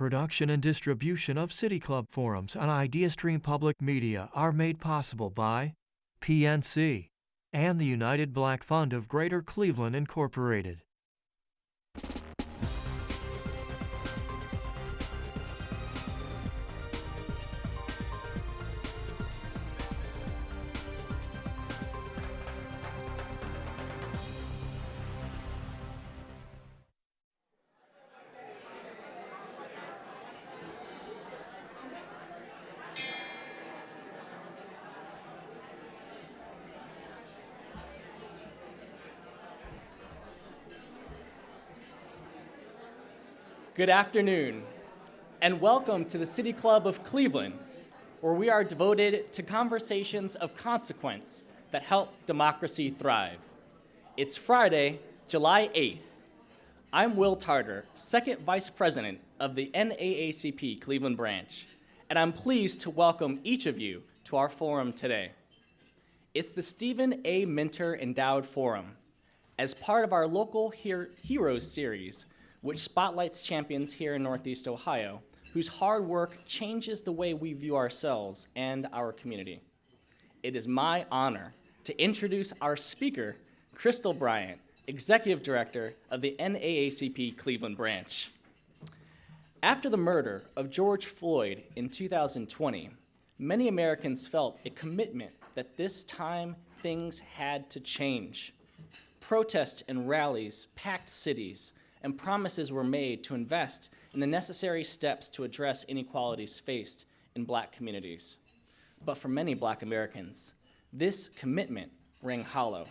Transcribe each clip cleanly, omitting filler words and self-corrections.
Production and distribution of City Club forums on IdeaStream Public Media are made possible by PNC and the United Black Fund of Greater Cleveland, Incorporated. Good afternoon, and welcome to the City Club of Cleveland, where we are devoted to conversations of consequence that help democracy thrive. It's Friday, July 8th. I'm Will Tarter, Second Vice President of the NAACP Cleveland Branch, and I'm pleased to welcome each of you to our forum today. It's the Stephen A. Minter Endowed Forum, as part of our Local Heroes series, which spotlights champions here in Northeast Ohio, whose hard work changes the way we view ourselves and our community. It is my honor to introduce our speaker, Crystal Bryant, Executive Director of the NAACP Cleveland Branch. After the murder of George Floyd in 2020, many Americans felt a commitment that this time things had to change. Protests and rallies packed cities, and promises were made to invest in the necessary steps to address inequalities faced in Black communities. But for many Black Americans, this commitment rang hollow.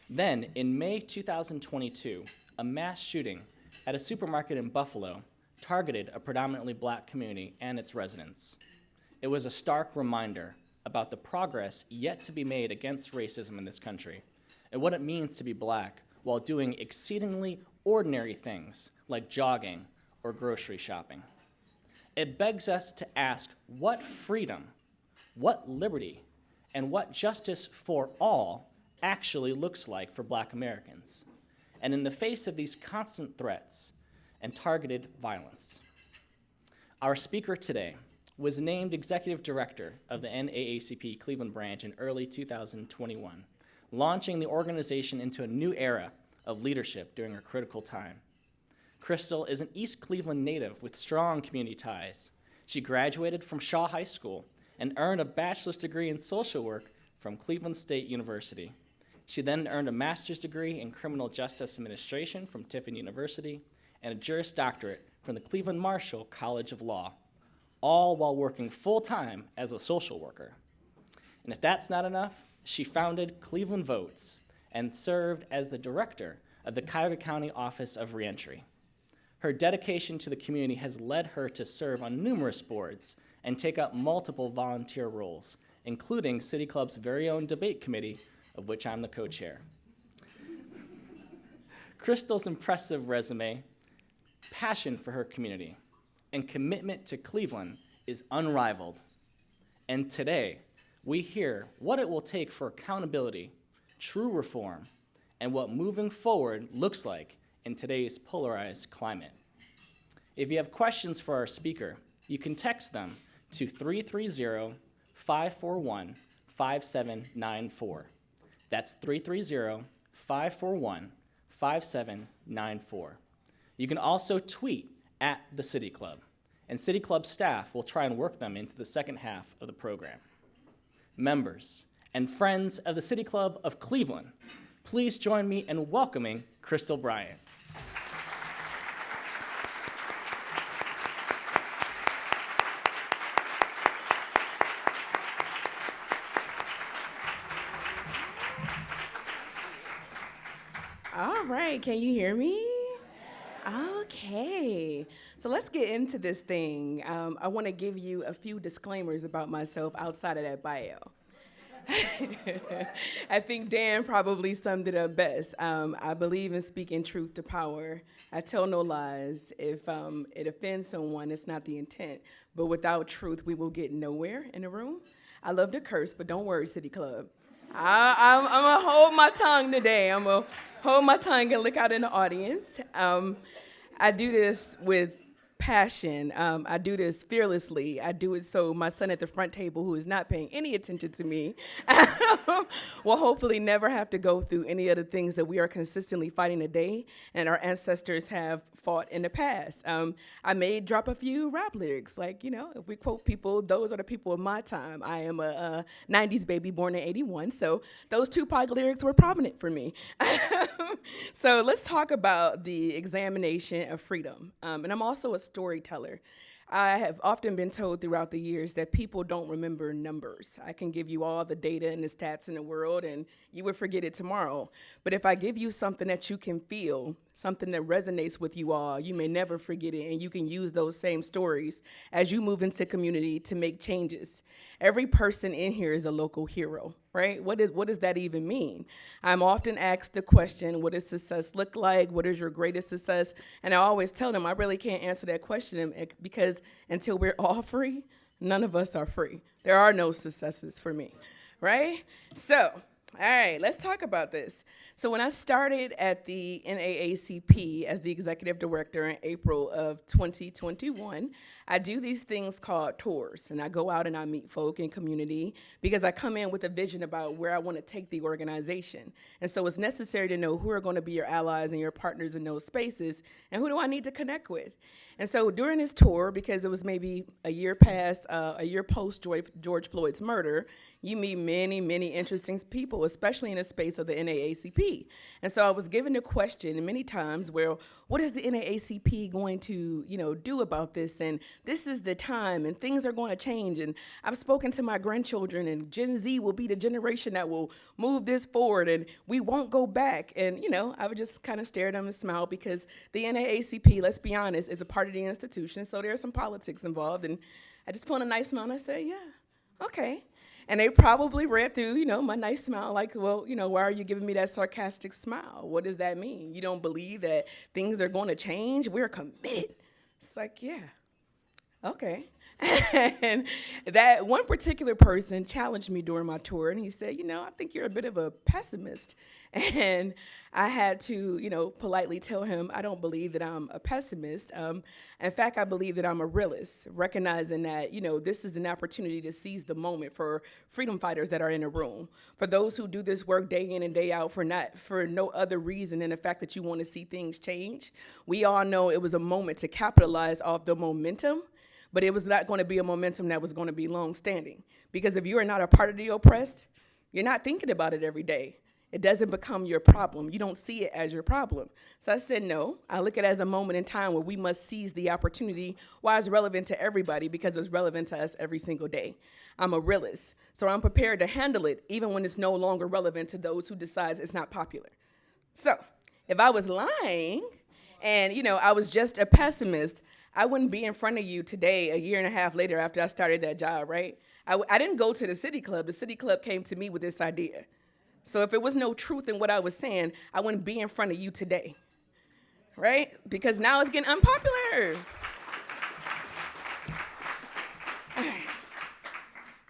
Then, in May 2022, a mass shooting at a supermarket in Buffalo targeted a predominantly Black community and its residents. It was a stark reminder about the progress yet to be made against racism in this country, and what it means to be Black while doing exceedingly ordinary things like jogging or grocery shopping. It begs us to ask what freedom, what liberty, and what justice for all actually looks like for Black Americans, and in the face of these constant threats and targeted violence. Our speaker today was named Executive Director of the NAACP Cleveland Branch in early 2021, launching the organization into a new era of leadership during a critical time. Crystal is an East Cleveland native with strong community ties. She graduated from Shaw High School and earned a bachelor's degree in social work from Cleveland State University. She then earned a master's degree in criminal justice administration from Tiffin University and a Juris Doctorate from the Cleveland Marshall College of Law, all while working full-time as a social worker. And if that's not enough, she founded Cleveland Votes and served as the director of the Cuyahoga County Office of Reentry. Her dedication to the community has led her to serve on numerous boards and take up multiple volunteer roles, including City Club's very own debate committee, of which I'm the co-chair. Crystal's impressive resume, passion for her community, and commitment to Cleveland is unrivaled. And today, we hear what it will take for accountability, true reform, and what moving forward looks like in today's polarized climate. If you have questions for our speaker, you can text them to 330-541-5794. That's 330-541-5794. You can also tweet at the City Club, and City Club staff will try and work them into the second half of the program. Members and friends of the City Club of Cleveland, please join me in welcoming Crystal Bryant. All right, can you hear me? Okay, so let's get into this thing. I want to give you a few disclaimers about myself outside of that bio. I think Dan probably summed it up best. I believe in speaking truth to power. I tell no lies. If it offends someone, it's not the intent. But without truth, we will get nowhere in the room. I love to curse, but don't worry, City Club. I'm going to hold my tongue today. I'm going to hold my tongue and look out in the audience. I do this with passion. I do this fearlessly. I do it so my son at the front table, who is not paying any attention to me, will hopefully never have to go through any of the things that we are consistently fighting today and our ancestors have fought in the past. I may drop a few rap lyrics, like, if we quote people, those are the people of my time. I am a 90s baby born in 81, so those Tupac lyrics were prominent for me. So let's talk about the examination of freedom. And I'm also a storyteller. I have often been told throughout the years that people don't remember numbers. I can give you all the data and the stats in the world, and you would forget it tomorrow. But if I give you something that you can feel, something that resonates with you all, you may never forget it, and you can use those same stories as you move into community to make changes. Every person in here is a local hero, right? What does that even mean? I'm often asked the question, what does success look like? What is your greatest success? And I always tell them I really can't answer that question because until we're all free, none of us are free. There are no successes for me, right? So, all right, let's talk about this. So when I started at the NAACP as the executive director in April of 2021, I do these things called tours, and I go out and I meet folk in community because I come in with a vision about where I want to take the organization. And so it's necessary to know who are going to be your allies and your partners in those spaces, and who do I need to connect with. And so during this tour, because it was maybe a year post George Floyd's murder, you meet many, many interesting people, especially in the space of the NAACP. And so I was given the question many times, well, what is the NAACP going to, do about this? And this is the time, and things are going to change. And I've spoken to my grandchildren, and Gen Z will be the generation that will move this forward, and we won't go back. And, I would just kind of stare at them and smile because the NAACP, let's be honest, is a part of the institution, so there's some politics involved. And I just put on a nice smile and I say, yeah, okay. And they probably read through, my nice smile, like, well, why are you giving me that sarcastic smile? What does that mean? You don't believe that things are going to change? We're committed. It's like, yeah, okay. And that one particular person challenged me during my tour, and he said, I think you're a bit of a pessimist. And I had to, politely tell him I don't believe that I'm a pessimist. In fact, I believe that I'm a realist, recognizing that, this is an opportunity to seize the moment for freedom fighters that are in the room, for those who do this work day in and day out for no other reason than the fact that you want to see things change. We all know it was a moment to capitalize off the momentum, but it was not going to be a momentum that was going to be long-standing. Because if you are not a part of the oppressed, you're not thinking about it every day. It doesn't become your problem. You don't see it as your problem. So I said, no, I look at it as a moment in time where we must seize the opportunity while it's relevant to everybody, because it's relevant to us every single day. I'm a realist, so I'm prepared to handle it even when it's no longer relevant to those who decides it's not popular. So if I was lying and, I was just a pessimist, I wouldn't be in front of you today, a year and a half later after I started that job, right? I didn't go to the City Club. The City Club came to me with this idea. So if it was no truth in what I was saying, I wouldn't be in front of you today, right? Because now it's getting unpopular.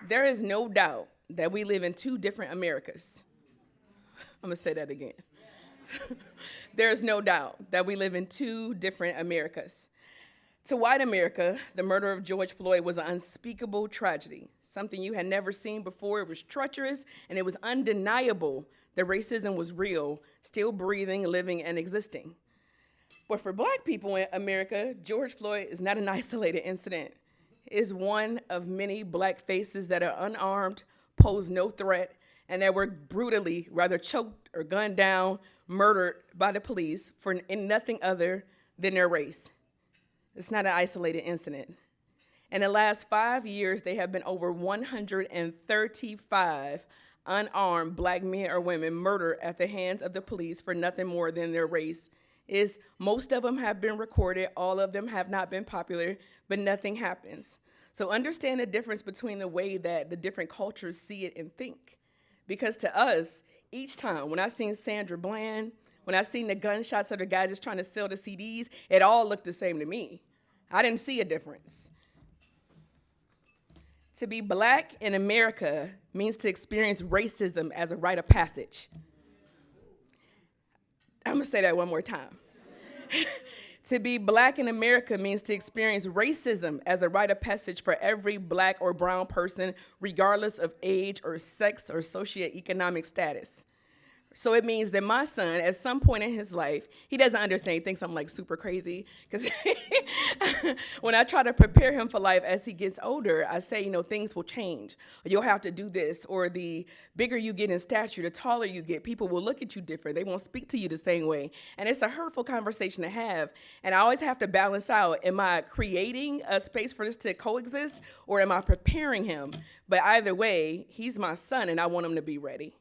There is no doubt that we live in two different Americas. I'm gonna say that again. There is no doubt that we live in two different Americas. To white America, the murder of George Floyd was an unspeakable tragedy, something you had never seen before. It was treacherous, and it was undeniable that racism was real, still breathing, living, and existing. But for black people in America, George Floyd is not an isolated incident. It is one of many black faces that are unarmed, pose no threat, and that were brutally, rather choked or gunned down, murdered by the police in nothing other than their race. It's not an isolated incident. In the last 5 years, there have been over 135 unarmed black men or women murdered at the hands of the police for nothing more than their race. Most of them have been recorded, all of them have not been popular, but nothing happens. So understand the difference between the way that the different cultures see it and think. Because to us, each time, when I seen Sandra Bland, when I seen the gunshots of the guy just trying to sell the CDs, it all looked the same to me. I didn't see a difference. To be black in America means to experience racism as a rite of passage. I'm gonna say that one more time. To be black in America means to experience racism as a rite of passage for every black or brown person, regardless of age or sex or socioeconomic status. So it means that my son, at some point in his life, he doesn't understand. He thinks I'm like super crazy. Because when I try to prepare him for life as he gets older, I say, things will change. You'll have to do this. Or the bigger you get in stature, the taller you get, people will look at you different. They won't speak to you the same way. And it's a hurtful conversation to have. And I always have to balance out, am I creating a space for this to coexist, or am I preparing him? But either way, he's my son, and I want him to be ready.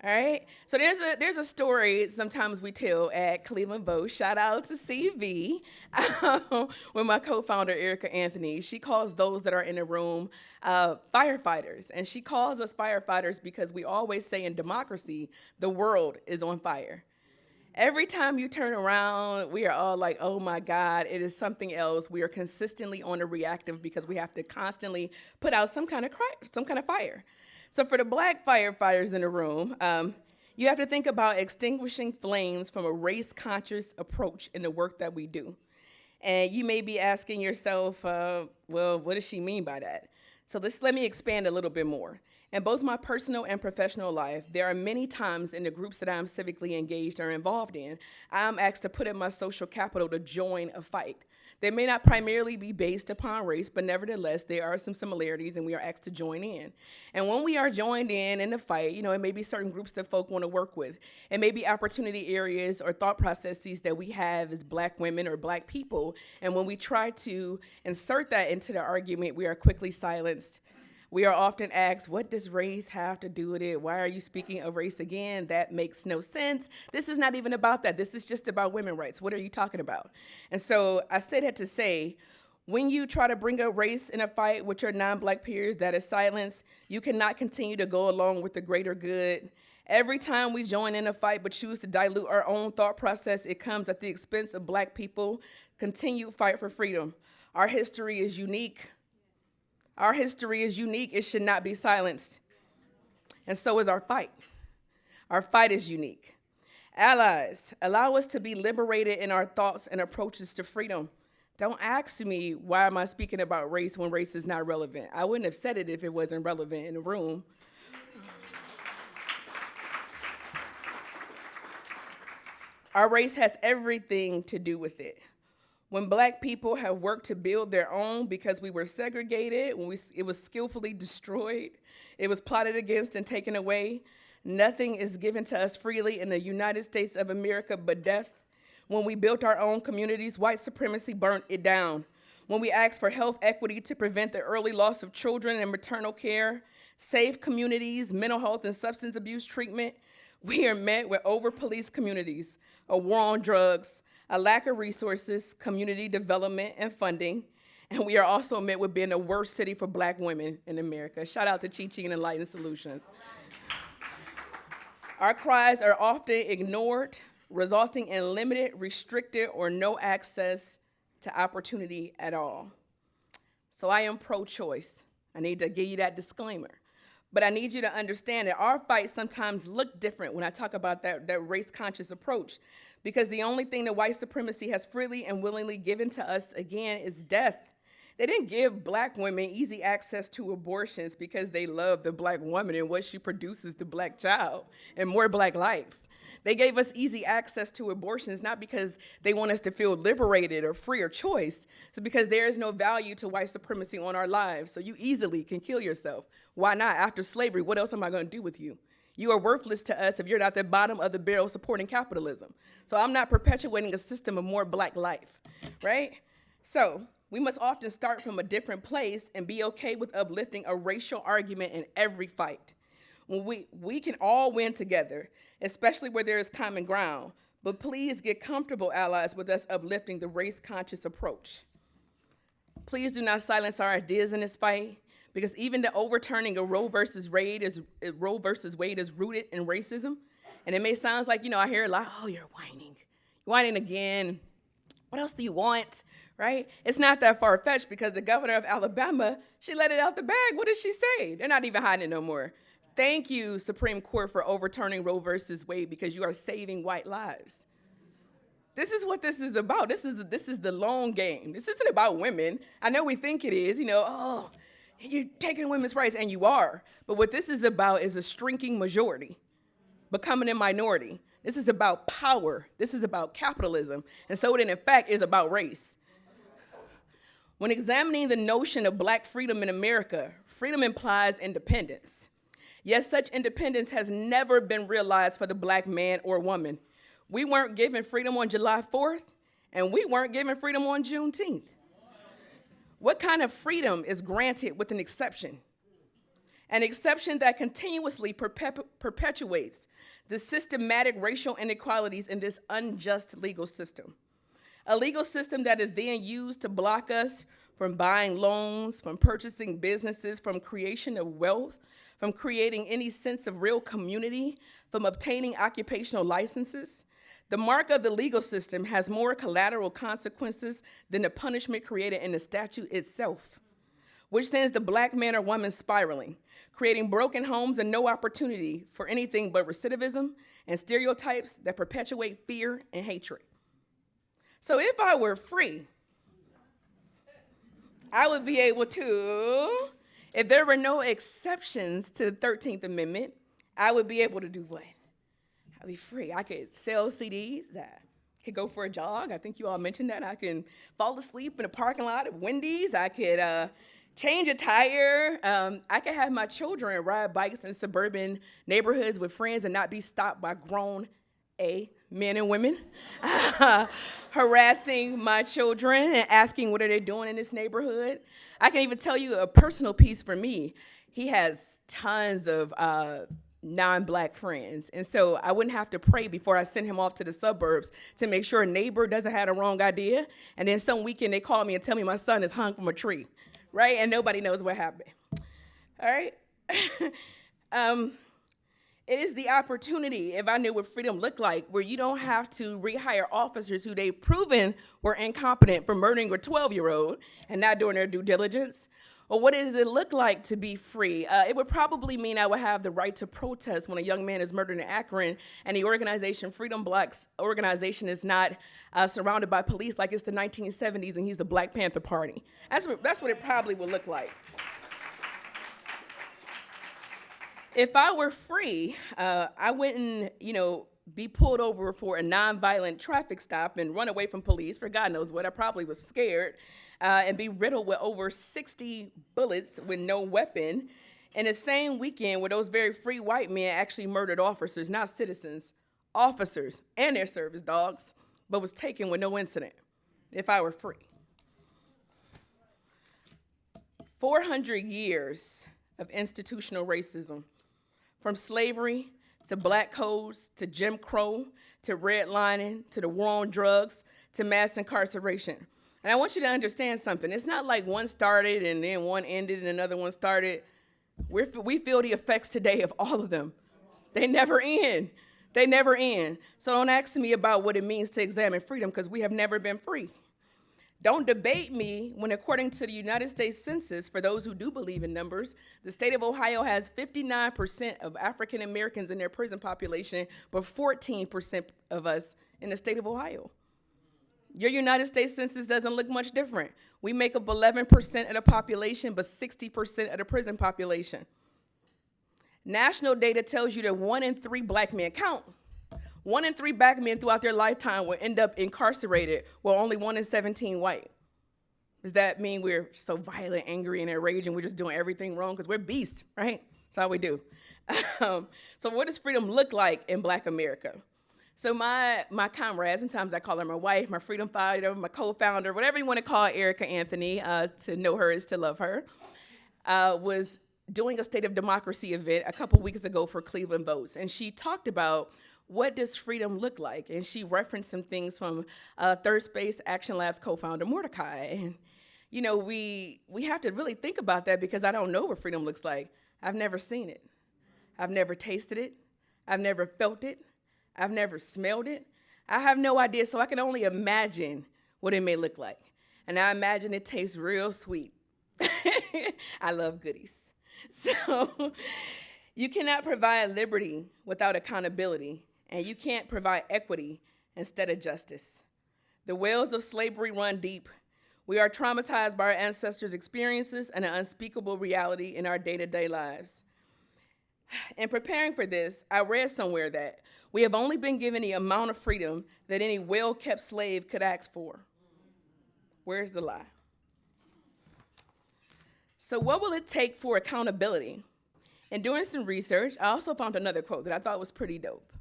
All right, so there's a story sometimes we tell at Cleveland Vote. Shout out to CV, with my co-founder Erica Anthony. She calls those that are in the room firefighters, and she calls us firefighters because we always say in democracy, the world is on fire. Every time you turn around, we are all like, oh my God, it is something else. We are consistently on the reactive because we have to constantly put out some kind of fire. So for the black firefighters in the room, you have to think about extinguishing flames from a race-conscious approach in the work that we do. And you may be asking yourself, well, what does she mean by that? So let me expand a little bit more. In both my personal and professional life, there are many times in the groups that I'm civically engaged or involved in, I'm asked to put in my social capital to join a fight. They may not primarily be based upon race, but nevertheless, there are some similarities, and we are asked to join in. And when we are joined in the fight, it may be certain groups that folk want to work with. It may be opportunity areas or thought processes that we have as black women or black people. And when we try to insert that into the argument, we are quickly silenced. We are often asked, what does race have to do with it? Why are you speaking of race again? That makes no sense. This is not even about that. This is just about women's rights. What are you talking about? And so I said that to say, when you try to bring up race in a fight with your non-black peers that is silenced, you cannot continue to go along with the greater good. Every time we join in a fight but choose to dilute our own thought process, it comes at the expense of black people. Continued fight for freedom. Our history is unique. Our history is unique. It should not be silenced. And so is our fight. Our fight is unique. Allies, allow us to be liberated in our thoughts and approaches to freedom. Don't ask me, why am I speaking about race when race is not relevant? I wouldn't have said it if it wasn't relevant in the room. Our race has everything to do with it. When black people have worked to build their own because we were segregated, it was skillfully destroyed, it was plotted against and taken away. Nothing is given to us freely in the United States of America but death. When we built our own communities, white supremacy burnt it down. When we asked for health equity to prevent the early loss of children and maternal care, safe communities, mental health and substance abuse treatment, we are met with over-policed communities, a war on drugs, a lack of resources, community development, and funding. And we are also met with being the worst city for black women in America. Shout out to Chi-Chi and Enlightened Solutions. Our cries are often ignored, resulting in limited, restricted, or no access to opportunity at all. So I am pro-choice. I need to give you that disclaimer. But I need you to understand that our fights sometimes look different when I talk about that race-conscious approach, because the only thing that white supremacy has freely and willingly given to us, again, is death. They didn't give black women easy access to abortions because they love the black woman and what she produces, the black child, and more black life. They gave us easy access to abortions not because they want us to feel liberated or free or choice. It's because there is no value to white supremacy on our lives, so you easily can kill yourself. Why not? After slavery, what else am I going to do with you? You are worthless to us if you're not the bottom of the barrel supporting capitalism. So I'm not perpetuating a system of more black life, right? So we must often start from a different place and be okay with uplifting a racial argument in every fight. When we can all win together, especially where there is common ground, but please get comfortable, allies, with us uplifting the race-conscious approach. Please do not silence our ideas in this fight, because even the overturning of Roe versus Wade is rooted in racism. And it may sound like, I hear a lot, oh, you're whining again. What else do you want, right? It's not that far-fetched because the governor of Alabama, she let it out the bag. What did she say? They're not even hiding it no more. Thank you, Supreme Court, for overturning Roe versus Wade because you are saving white lives. This is what this is about. This is the long game. This isn't about women. I know we think it is, oh, you're taking women's rights, and you are. But what this is about is a shrinking majority, becoming a minority. This is about power. This is about capitalism. And so it, in fact, is about race. When examining the notion of black freedom in America, freedom implies independence. Yet such independence has never been realized for the black man or woman. We weren't given freedom on July 4th, and we weren't given freedom on Juneteenth. What kind of freedom is granted with an exception? An exception that continuously perpetuates the systematic racial inequalities in this unjust legal system. A legal system that is then used to block us from buying loans, from purchasing businesses, from creation of wealth, from creating any sense of real community, from obtaining occupational licenses. The mark of the legal system has more collateral consequences than the punishment created in the statute itself, which sends the black man or woman spiraling, creating broken homes and no opportunity for anything but recidivism and stereotypes that perpetuate fear and hatred. So if I were free, I would be able to, if there were no exceptions to the 13th Amendment, I would be able to do what? I'd be free. I could sell CDs. I could go for a jog. I think you all mentioned that. I can fall asleep in a parking lot of Wendy's. I could change a tire. I could have my children ride bikes in suburban neighborhoods with friends and not be stopped by grown men and women harassing my children and asking what are they doing in this neighborhood. I can even tell you a personal piece for me. He has tons of non-black friends. And so I wouldn't have to pray before I send him off to the suburbs to make sure a neighbor doesn't have the wrong idea. And then some weekend they call me and tell me my son is hung from a tree, right? And nobody knows what happened. All right? It is the opportunity, if I knew what freedom looked like, where you don't have to rehire officers who they've proven were incompetent for murdering a 12-year-old and not doing their due diligence. Or what does it look like to be free? It would probably mean I would have the right to protest when a young man is murdered in Akron and the organization Freedom Black's organization is not surrounded by police like it's the 1970s and he's the Black Panther Party. That's what it probably would look like. If I were free, I wouldn't, be pulled over for a nonviolent traffic stop and run away from police for God knows what. I probably was scared and be riddled with over 60 bullets with no weapon. In the same weekend where those very free white men actually murdered officers, not citizens, officers and their service dogs, but was taken with no incident. If I were free. 400 years of institutional racism. From slavery to black codes to Jim Crow to redlining to the war on drugs to mass incarceration. And I want you to understand something. It's not like one started and then one ended and another one started. We feel the effects today of all of them. They never end. They never end. So don't ask me about what it means to examine freedom because we have never been free. Don't debate me when, according to the United States Census, for those who do believe in numbers, the state of Ohio has 59% of African Americans in their prison population, but 14% of us in the state of Ohio. Your United States Census doesn't look much different. We make up 11% of the population, but 60% of the prison population. National data tells you that 1 in 3 black men, count, 1 in 3 black men throughout their lifetime will end up incarcerated, while only 1 in 17 white. Does that mean we're so violent, angry, and enraged, and we're just doing everything wrong? Because we're beasts, right? That's how we do. So what does freedom look like in Black America? So my comrades, sometimes I call her my wife, my freedom fighter, my co-founder, whatever you want to call Erica Anthony, to know her is to love her, was doing a State of Democracy event a couple weeks ago for Cleveland Votes. And she talked about what does freedom look like? And she referenced some things from Third Space Action Lab's co-founder, Mordecai. And, we have to really think about that because I don't know what freedom looks like. I've never seen it. I've never tasted it. I've never felt it. I've never smelled it. I have no idea, so I can only imagine what it may look like. And I imagine it tastes real sweet. I love goodies. So you cannot provide liberty without accountability. And you can't provide equity instead of justice. The wells of slavery run deep. We are traumatized by our ancestors' experiences and an unspeakable reality in our day-to-day lives. In preparing for this, I read somewhere that we have only been given the amount of freedom that any well-kept slave could ask for. Where's the lie? So what will it take for accountability? In doing some research, I also found another quote that I thought was pretty dope.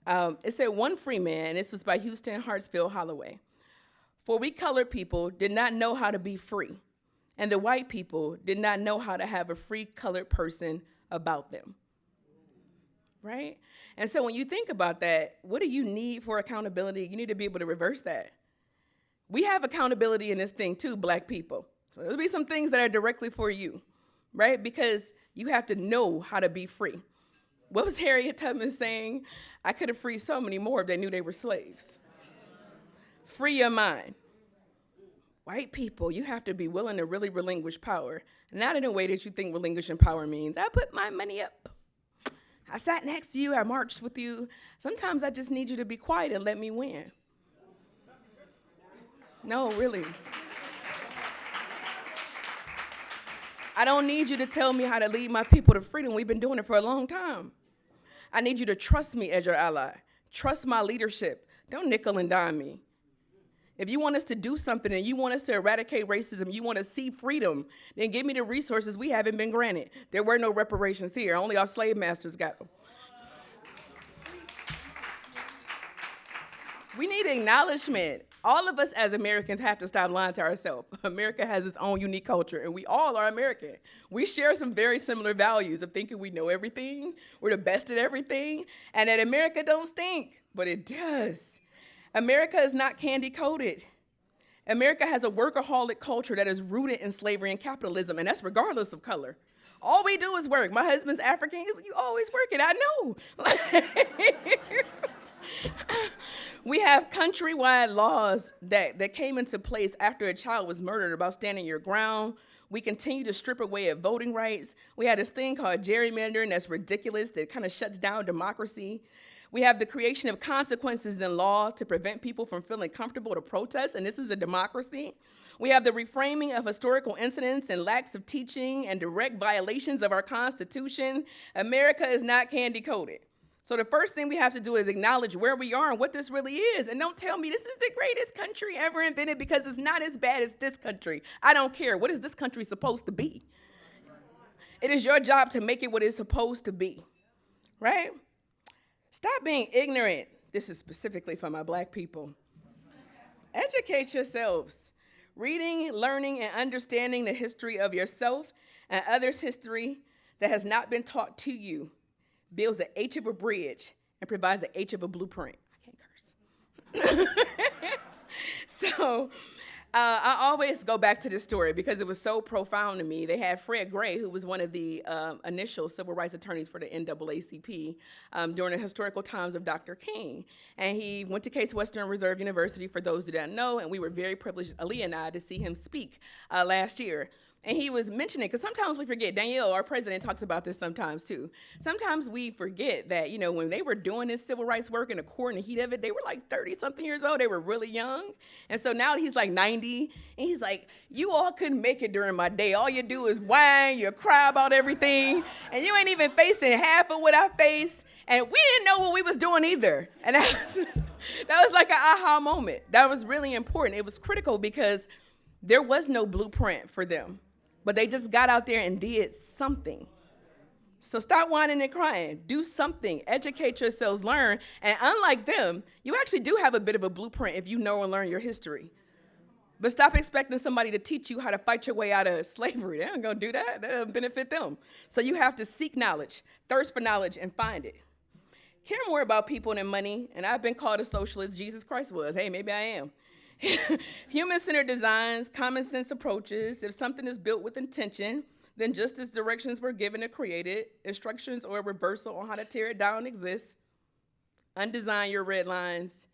It said, one free man, and this was by Houston Hartsfield Holloway, for we colored people did not know how to be free, and the white people did not know how to have a free colored person about them, right? And so when you think about that, what do you need for accountability? You need to be able to reverse that. We have accountability in this thing too, Black people. So there'll be some things that are directly for you, right? Because you have to know how to be free. What was Harriet Tubman saying? I could have freed so many more if they knew they were slaves. Free your mind. White people, you have to be willing to really relinquish power. Not in a way that you think relinquishing power means, I put my money up. I sat next to you, I marched with you. Sometimes I just need you to be quiet and let me win. No, really. I don't need you to tell me how to lead my people to freedom. We've been doing it for a long time. I need you to trust me as your ally. Trust my leadership. Don't nickel and dime me. If you want us to do something and you want us to eradicate racism, you want to see freedom, then give me the resources we haven't been granted. There were no reparations here. Only our slave masters got them. We need acknowledgement. All of us as Americans have to stop lying to ourselves. America has its own unique culture, and we all are American. We share some very similar values of thinking we know everything, we're the best at everything, and that America don't stink, but it does. America is not candy-coated. America has a workaholic culture that is rooted in slavery and capitalism, and that's regardless of color. All we do is work. My husband's African. He's like, you always working. I know. We have countrywide laws that came into place after a child was murdered about standing your ground. We continue to strip away at voting rights. We have this thing called gerrymandering that's ridiculous, that kind of shuts down democracy. We have the creation of consequences in law to prevent people from feeling comfortable to protest, and this is a democracy. We have the reframing of historical incidents and lacks of teaching and direct violations of our Constitution. America is not candy-coated. So the first thing we have to do is acknowledge where we are and what this really is. And don't tell me this is the greatest country ever invented, because it's not as bad as this country. I don't care. What is this country supposed to be? It is your job to make it what it's supposed to be, right? Stop being ignorant. This is specifically for my Black people. Educate yourselves. Reading, learning, and understanding the history of yourself and others' history that has not been taught to you builds an H of a bridge and provides an H of a blueprint. I can't curse. So I always go back to this story because it was so profound to me. They had Fred Gray, who was one of the initial civil rights attorneys for the NAACP during the historical times of Dr. King. And he went to Case Western Reserve University, for those who don't know, and we were very privileged, Aaliyah and I, to see him speak last year. And he was mentioning, because sometimes we forget, Danielle, our president, talks about this sometimes too. Sometimes we forget that, you know, when they were doing this civil rights work in the core and the heat of it, they were like 30-something years old. They were really young. And so now he's like 90, and he's like, you all couldn't make it during my day. All you do is whine, you cry about everything, and you ain't even facing half of what I faced. And we didn't know what we was doing either. And that was like an aha moment. That was really important. It was critical because there was no blueprint for them. But they just got out there and did something. So stop whining and crying. Do something. Educate yourselves, learn. And unlike them, you actually do have a bit of a blueprint if you know and learn your history. But stop expecting somebody to teach you how to fight your way out of slavery. They ain't gonna do that. That doesn't benefit them. So you have to seek knowledge, thirst for knowledge, and find it. Care more about people than money. And I've been called a socialist. Jesus Christ was. Hey, maybe I am. Human-centered designs, common sense approaches. If something is built with intention, then just as directions were given to create it, instructions or a reversal on how to tear it down exists. Undesign your red lines.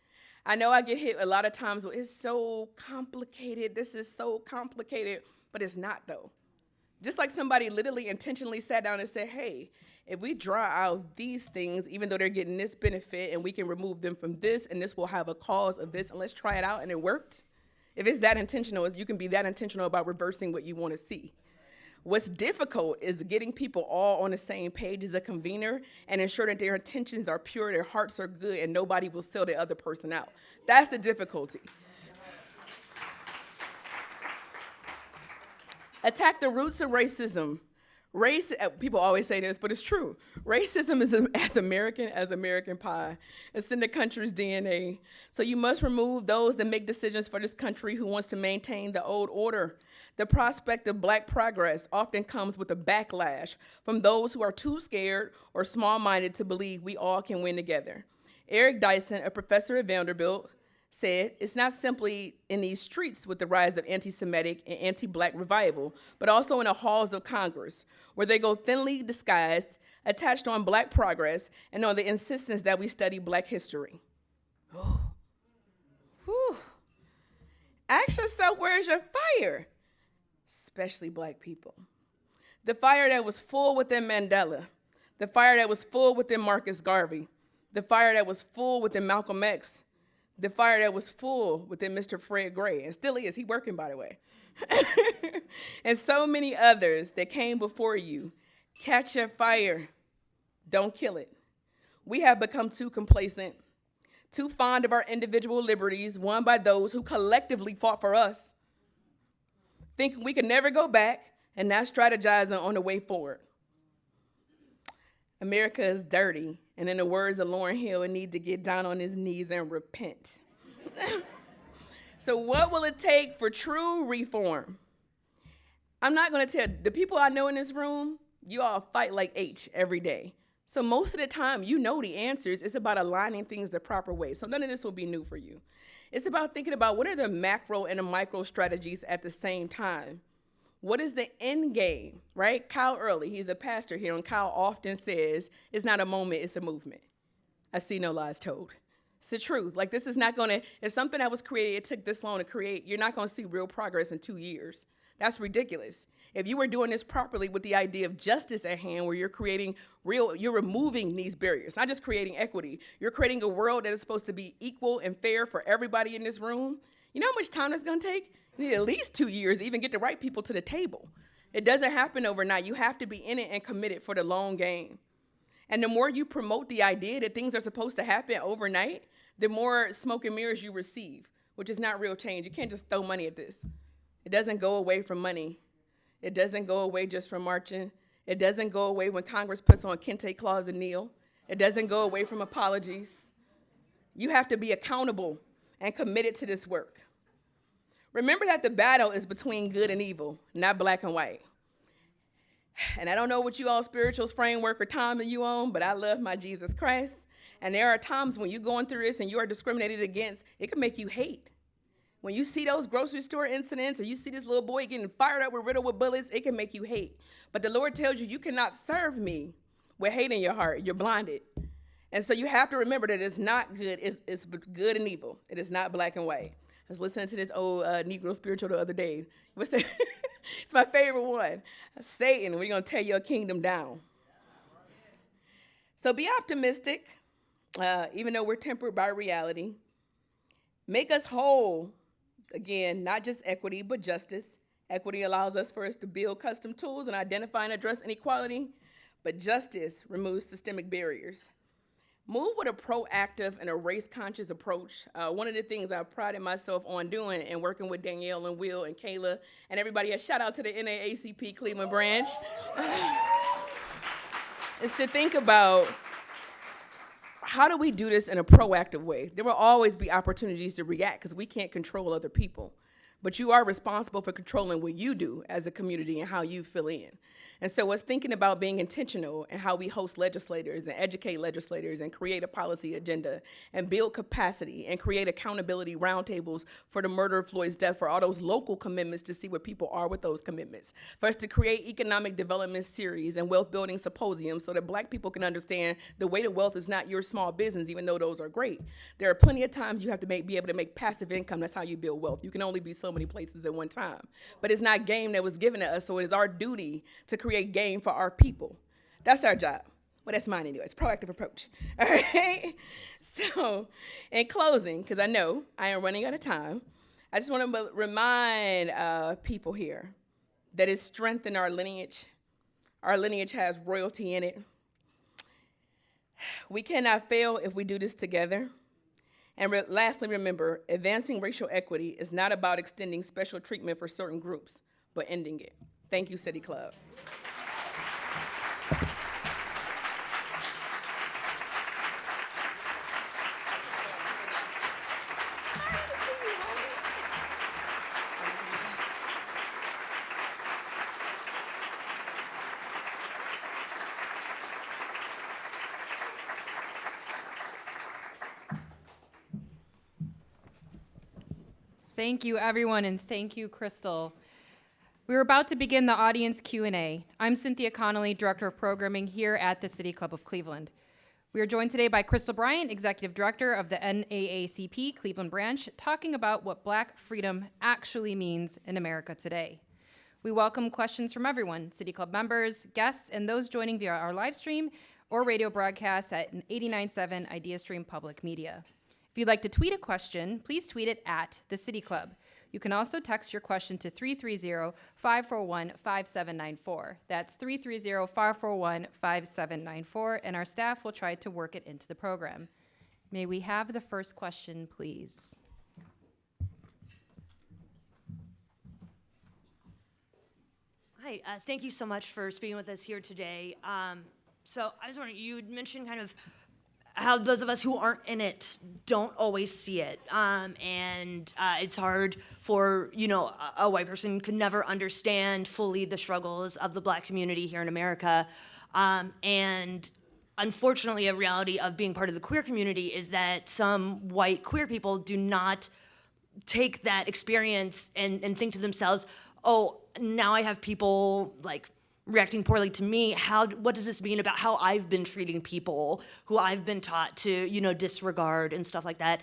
I know I get hit a lot of times with, it's so complicated, this is so complicated, but it's not though. Just like somebody literally intentionally sat down and said, hey, If we draw out these things, even though they're getting this benefit and we can remove them from this and this will have a cause of this, and let's try it out and it worked. If it's that intentional, you can be that intentional about reversing what you want to see. What's difficult is getting people all on the same page as a convener and ensure that their intentions are pure, their hearts are good, and nobody will sell the other person out. That's the difficulty. Attack the roots of racism. People always say this, but it's true. Racism is as American pie. It's in the country's DNA. So you must remove those that make decisions for this country who wants to maintain the old order. The prospect of black progress often comes with a backlash from those who are too scared or small-minded to believe we all can win together. Eric Dyson, a professor at Vanderbilt, said, it's not simply in these streets with the rise of anti-Semitic and anti-black revival, but also in the halls of Congress, where they go thinly disguised, attached on black progress, and on the insistence that we study black history. Oh. Whew. Ask yourself, where's your fire? Especially black people. The fire that was full within Mandela, the fire that was full within Marcus Garvey, the fire that was full within Malcolm X, the fire that was full within Mr. Fred Gray, and still is, he working, by the way. And so many others that came before you. Catch your fire, don't kill it. We have become too complacent, too fond of our individual liberties won by those who collectively fought for us, thinking we can never go back and not strategizing on the way forward. America is dirty, and in the words of Lauryn Hill, it needs to get down on his knees and repent. So what will it take for true reform? I'm not gonna tell, the people I know in this room, you all fight like H every day. So most of the time, you know the answers. It's about aligning things the proper way. So none of this will be new for you. It's about thinking about what are the macro and the micro strategies at the same time. What is the end game, right? Kyle Early, he's a pastor here, and Kyle often says, it's not a moment, it's a movement. I see no lies told. It's the truth. Like, this is not gonna, if something that was created, it took this long to create, you're not gonna see real progress in 2 years. That's ridiculous. If you were doing this properly with the idea of justice at hand, where you're creating you're removing these barriers, not just creating equity, you're creating a world that is supposed to be equal and fair for everybody in this room. You know how much time that's gonna take? You need at least 2 years to even get the right people to the table. It doesn't happen overnight. You have to be in it and committed for the long game. And the more you promote the idea that things are supposed to happen overnight, the more smoke and mirrors you receive, which is not real change. You can't just throw money at this. It doesn't go away from money. It doesn't go away just from marching. It doesn't go away when Congress puts on kente clause and kneel. It doesn't go away from apologies. You have to be accountable and committed to this work. Remember that the battle is between good and evil, not black and white. And I don't know what you all spirituals framework or time that you on, but I love my Jesus Christ. And there are times when you're going through this and you are discriminated against, it can make you hate. When you see those grocery store incidents or you see this little boy getting fired up with riddled with bullets, it can make you hate. But the Lord tells you, you cannot serve me with hate in your heart. You're blinded. And so you have to remember that it's not good. It's good and evil. It is not black and white. I was listening to this old Negro spiritual the other day. It's my favorite one. Satan, we're going to tear your kingdom down. So be optimistic, even though we're tempered by reality. Make us whole. Again, not just equity, but justice. Equity allows us to build custom tools and identify and address inequality, but justice removes systemic barriers. Move with a proactive and a race-conscious approach. One of the things I prided myself on doing and working with Danielle and Will and Kayla and everybody, a shout out to the NAACP Cleveland branch, is to think about how do we do this in a proactive way? There will always be opportunities to react because we can't control other people. But you are responsible for controlling what you do as a community and how you fill in. And so it's thinking about being intentional and how we host legislators and educate legislators and create a policy agenda and build capacity and create accountability roundtables for the murder of Floyd's death, for all those local commitments to see where people are with those commitments. For us to create economic development series and wealth building symposiums so that black people can understand the weight of wealth is not your small business, even though those are great. There are plenty of times you have to be able to make passive income. That's how you build wealth. You can only be so many places at one time. But it's not game that was given to us, so it is our duty to create game for our people. That's our job. Well, that's mine anyway. It's proactive approach. All right? So, in closing, because I know I am running out of time, I just want to remind people here that it's strength in our lineage. Our lineage has royalty in it. We cannot fail if we do this together. And lastly, remember, advancing racial equity is not about extending special treatment for certain groups, but ending it. Thank you, City Club. Thank you, everyone, and thank you, Crystal. We're about to begin the audience Q&A. I'm Cynthia Connolly, Director of Programming here at the City Club of Cleveland. We are joined today by Crystal Bryant, Executive Director of the NAACP Cleveland Branch, talking about what Black freedom actually means in America today. We welcome questions from everyone, City Club members, guests, and those joining via our live stream or radio broadcast at 89.7 IdeaStream Public Media. If you'd like to tweet a question, please tweet it at the City Club. You can also text your question to 330-541-5794. That's 330-541-5794, and our staff will try to work it into the program. May we have the first question, please? Hi, thank you so much for speaking with us here today. So I was wondering, you had mentioned kind of how those of us who aren't in it don't always see it. And it's hard for, a white person could never understand fully the struggles of the Black community here in America. And unfortunately, a reality of being part of the queer community is that some white queer people do not take that experience and think to themselves, oh, now I have people like reacting poorly to me. What does this mean about how I've been treating people who I've been taught to, disregard and stuff like that?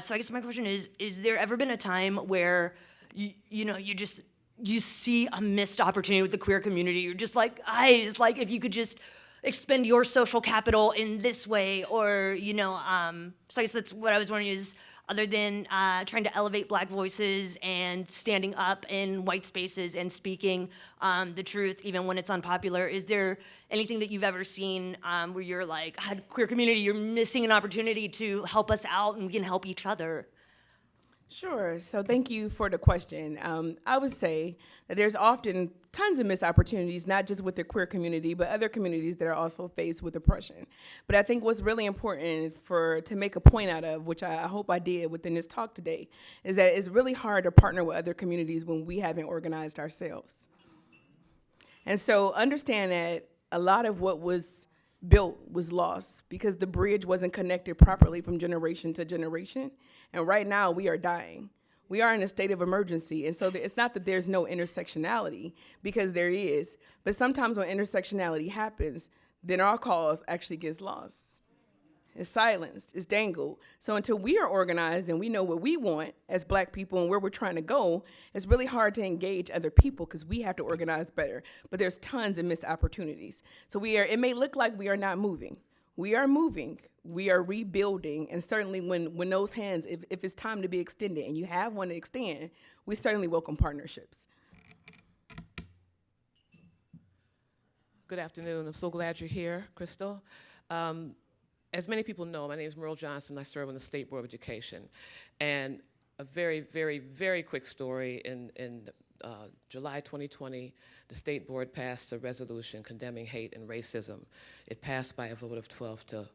So I guess my question is there ever been a time where, you see a missed opportunity with the queer community? You're just like, it's like if you could just expend your social capital in this way, or, so I guess that's what I was wondering is, other than trying to elevate Black voices and standing up in white spaces and speaking the truth, even when it's unpopular, is there anything that you've ever seen where you're like, queer community, you're missing an opportunity to help us out and we can help each other? Sure. So thank you for the question. I would say that there's often tons of missed opportunities, not just with the queer community, but other communities that are also faced with oppression. But I think what's really important to make a point out of, which I hope I did within this talk today, is that it's really hard to partner with other communities when we haven't organized ourselves. And so understand that a lot of what was built was lost because the bridge wasn't connected properly from generation to generation. And right now we are dying. We are in a state of emergency. And so it's not that there's no intersectionality, because there is. But sometimes when intersectionality happens, then our cause actually gets lost. It's silenced, it's dangled. So until we are organized and we know what we want as Black people and where we're trying to go, it's really hard to engage other people because we have to organize better. But there's tons of missed opportunities. So it may look like we are not moving. We are moving, we are rebuilding, and certainly when those hands, if it's time to be extended and you have one to extend, we certainly welcome partnerships. Good afternoon. I'm so glad you're here, Crystal. As many people know, my name is Merle Johnson. I serve on the State Board of Education. And a very, very, very quick story. In July 2020, the State Board passed a resolution condemning hate and racism. It passed by a vote of 12-5.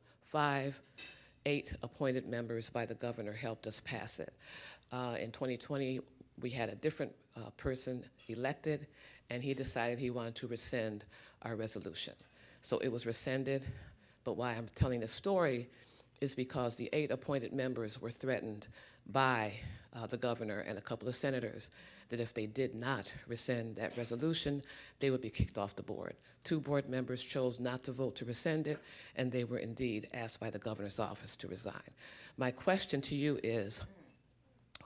8 appointed members by the governor helped us pass it. In 2020, we had a different person elected, and he decided he wanted to rescind our resolution. So it was rescinded. But why I'm telling this story is because the 8 appointed members were threatened by the governor and a couple of senators that if they did not rescind that resolution, they would be kicked off the board. 2 board members chose not to vote to rescind it, and they were indeed asked by the governor's office to resign. My question to you is,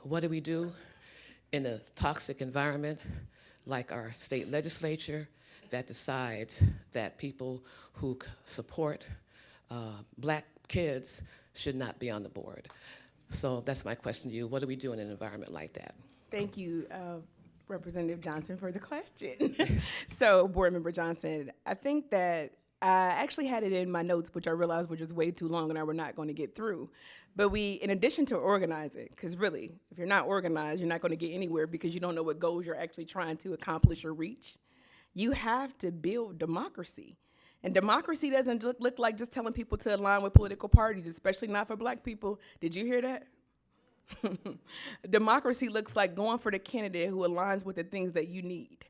what do we do in a toxic environment like our state legislature that decides that people who support black kids should not be on the board. So that's my question to you. What do we do in an environment like that? Thank you, Representative Johnson, for the question. So, Board Member Johnson, I think that I actually had it in my notes, which I realized were just way too long and I were not going to get through. But we, in addition to organizing, because really, if you're not organized, you're not going to get anywhere because you don't know what goals you're actually trying to accomplish or reach. You have to build democracy. And democracy doesn't look like just telling people to align with political parties, especially not for black people. Did you hear that? Democracy looks like going for the candidate who aligns with the things that you need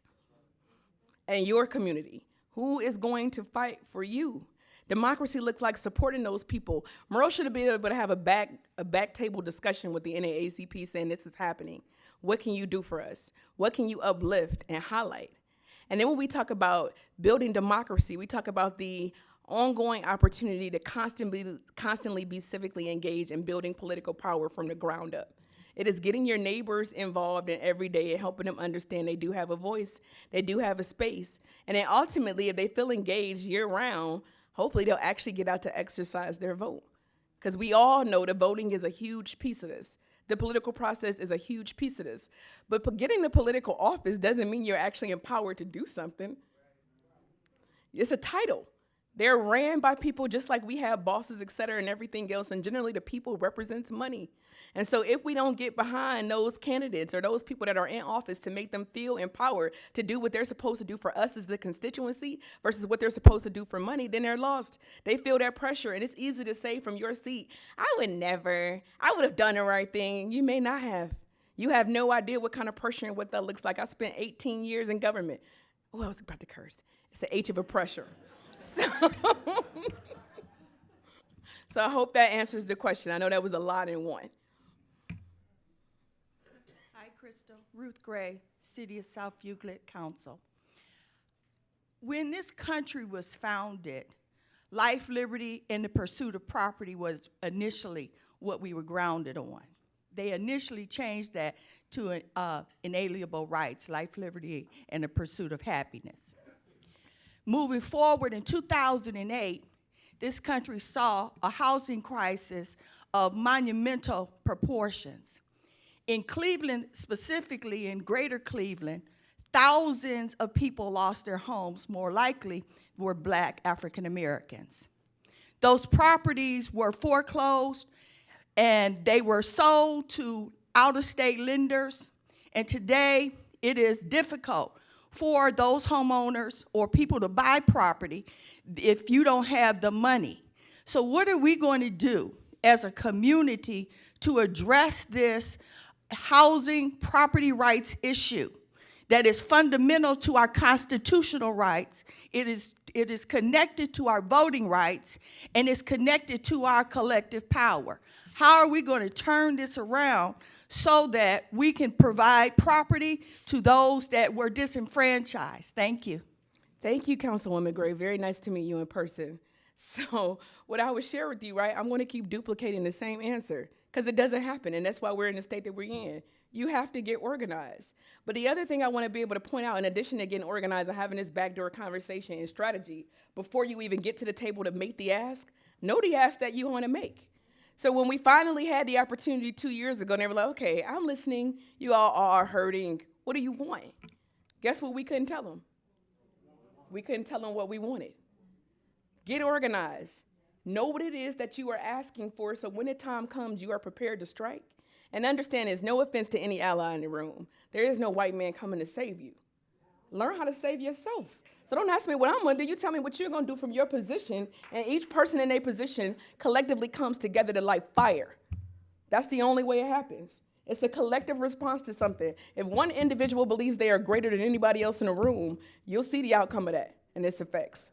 and your community. Who is going to fight for you? Democracy looks like supporting those people. Merle should have been able to have a back table discussion with the NAACP saying this is happening. What can you do for us? What can you uplift and highlight? And then when we talk about building democracy, we talk about the ongoing opportunity to constantly be civically engaged in building political power from the ground up. It is getting your neighbors involved in every day and helping them understand they do have a voice, they do have a space. And then ultimately, if they feel engaged year-round, hopefully they'll actually get out to exercise their vote. Because we all know that voting is a huge piece of this. The political process is a huge piece of this. But getting the political office doesn't mean you're actually empowered to do something. It's a title. They're ran by people just like we have bosses, et cetera, and everything else, and generally the people represents money. And so if we don't get behind those candidates or those people that are in office to make them feel empowered to do what they're supposed to do for us as the constituency versus what they're supposed to do for money, then they're lost. They feel that pressure, and it's easy to say from your seat, I would have done the right thing. You may not have. You have no idea what kind of pressure and what that looks like. I spent 18 years in government. Oh, I was about to curse. It's the H of a pressure. So I hope that answers the question. I know that was a lot in one. Hi, Crystal. Ruth Gray, City of South Euclid Council. When this country was founded, life, liberty, and the pursuit of property was initially what we were grounded on. They initially changed that to inalienable rights, life, liberty, and the pursuit of happiness. Moving forward in 2008, this country saw a housing crisis of monumental proportions. In Cleveland, specifically in greater Cleveland, thousands of people lost their homes, more likely were black African Americans. Those properties were foreclosed and they were sold to out-of-state lenders, and today it is difficult for those homeowners or people to buy property if you don't have the money. So what are we going to do as a community to address this housing property rights issue that is fundamental to our constitutional rights? It is connected to our voting rights, and it's connected to our collective power. How are we going to turn this around so that we can provide property to those that were disenfranchised? Thank you. Thank you, Councilwoman Gray. Very nice to meet you in person. So what I would share with you, right, I'm going to keep duplicating the same answer because it doesn't happen, and that's why we're in the state that we're in. You have to get organized. But the other thing I want to be able to point out, in addition to getting organized and having this backdoor conversation and strategy, before you even get to the table to make the ask, know the ask that you want to make. So when we finally had the opportunity 2 years ago, and they were like, okay, I'm listening, you all are hurting, what do you want? Guess what we couldn't tell them? We couldn't tell them what we wanted. Get organized. Know what it is that you are asking for, so when the time comes, you are prepared to strike. And understand, there's no offense to any ally in the room. There is no white man coming to save you. Learn how to save yourself. So don't ask me what I'm gonna do, you tell me what you're gonna do from your position, and each person in their position collectively comes together to light fire. That's the only way it happens. It's a collective response to something. If one individual believes they are greater than anybody else in the room, you'll see the outcome of that and its effects.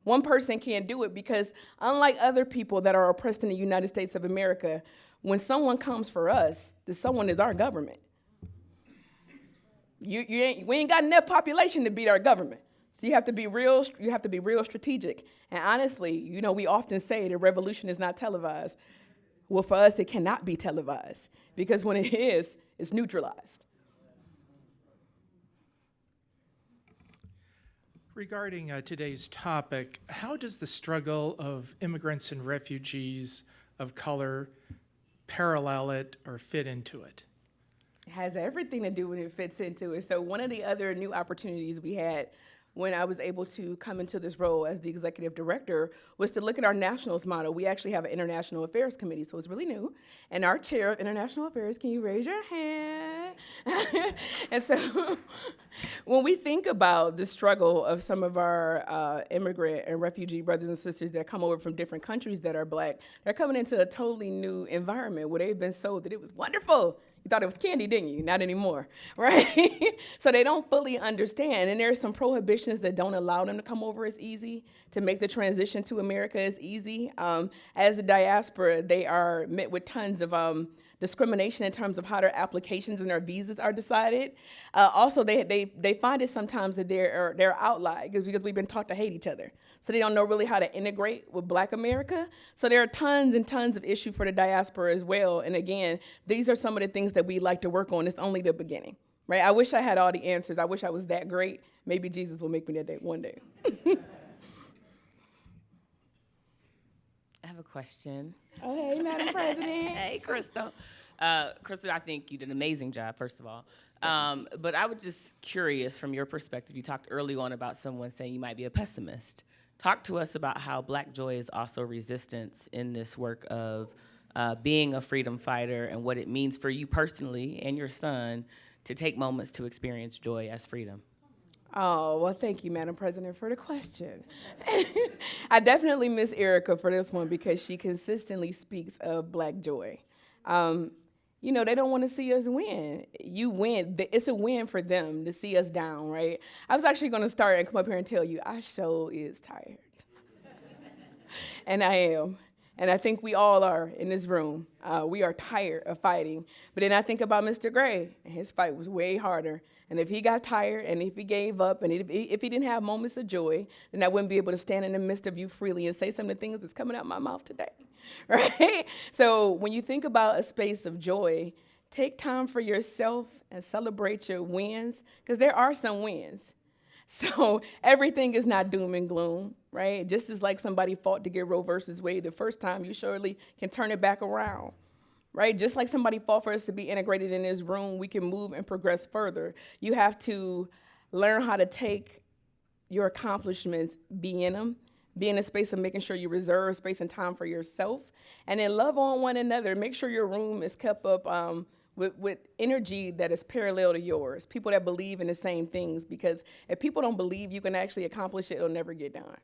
One person can't do it because unlike other people that are oppressed in the United States of America, when someone comes for us, the someone is our government. We ain't got enough population to beat our government. So you have to be real strategic. And honestly, you know, we often say the revolution is not televised. Well, for us, it cannot be televised because when it is, it's neutralized. Regarding today's topic, how does the struggle of immigrants and refugees of color parallel it or fit into it? It has everything to do when it fits into it. So one of the other new opportunities we had when I was able to come into this role as the executive director was to look at our nationals model. We actually have an international affairs committee, so it's really new. And our chair of international affairs, can you raise your hand? And so when we think about the struggle of some of our immigrant and refugee brothers and sisters that come over from different countries that are Black, they're coming into a totally new environment where they've been sold that it was wonderful. You thought it was candy, didn't you? Not anymore, right? So they don't fully understand. And there are some prohibitions that don't allow them to come over as easy, to make the transition to America as easy. As a diaspora, they are met with tons of discrimination in terms of how their applications and their visas are decided. Also, they find it sometimes that they're outliers because we've been taught to hate each other. So they don't know really how to integrate with Black America. So there are tons and tons of issues for the diaspora as well. And again, these are some of the things that we like to work on. It's only the beginning, right? I wish I had all the answers. I wish I was that great. Maybe Jesus will make me that day one day. I have a question. Oh, hey, Madam President. Hey, Crystal. Crystal, I think you did an amazing job, first of all. But I was just curious from your perspective. You talked early on about someone saying you might be a pessimist. Talk to us about how Black joy is also resistance in this work of being a freedom fighter and what it means for you personally and your son to take moments to experience joy as freedom. Oh, well, thank you, Madam President, for the question. I definitely miss Erica for this one because she consistently speaks of Black joy. You know, they don't want to see us win. You win. It's a win for them to see us down, right? I was actually going to start and come up here and tell you, I sure is tired. And I am. And I think we all are in this room. We are tired of fighting. But then I think about Mr. Gray, and his fight was way harder. And if he got tired, and if he gave up, and if he didn't have moments of joy, then I wouldn't be able to stand in the midst of you freely and say some of the things that's coming out my mouth today, right? So when you think about a space of joy, take time for yourself and celebrate your wins, because there are some wins. So everything is not doom and gloom, right? Just as like somebody fought to get Roe versus Wade the first time, you surely can turn it back around, right? Just like somebody fought for us to be integrated in this room, we can move and progress further. You have to learn how to take your accomplishments, be in them, be in a space of making sure you reserve space and time for yourself, and then love on one another. Make sure your room is kept up with energy that is parallel to yours, people that believe in the same things, because if people don't believe you can actually accomplish it, it'll never get done.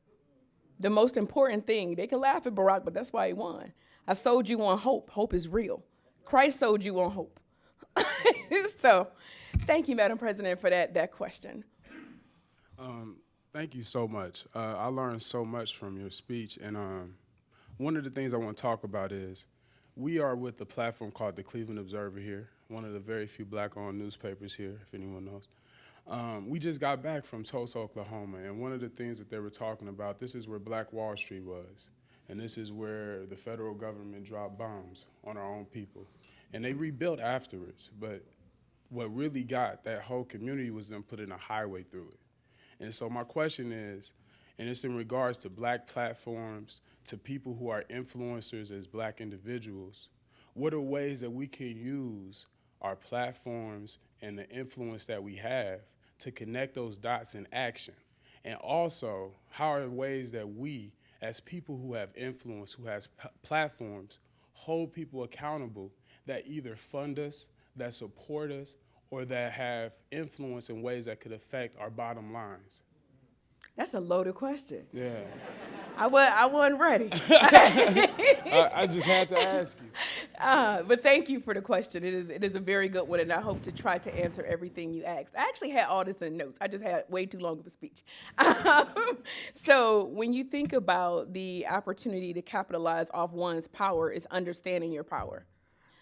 The most important thing, they can laugh at Barack, but that's why he won. I sold you on hope. Hope is real. Christ sold you on hope. So thank you, Madam President, for that question. Thank you so much. I learned so much from your speech, and one of the things I want to talk about is we are with a platform called the Cleveland Observer here, one of the very few Black-owned newspapers here, if anyone knows. We just got back from Tulsa, Oklahoma, and one of the things that they were talking about, this is where Black Wall Street was, and this is where the federal government dropped bombs on our own people. And they rebuilt afterwards, but what really got that whole community was them putting a highway through it. And so my question is, and it's in regards to Black platforms, to people who are influencers as Black individuals, what are ways that we can use our platforms and the influence that we have to connect those dots in action? And also, how are ways that we, as people who have influence, who has platforms, hold people accountable that either fund us, that support us, or that have influence in ways that could affect our bottom lines? That's a loaded question. Yeah. I wasn't ready. I just had to ask you. But thank you for the question. It is a very good one, and I hope to try to answer everything you asked. I actually had all this in notes. I just had way too long of a speech. So when you think about the opportunity to capitalize off one's power, is understanding your power.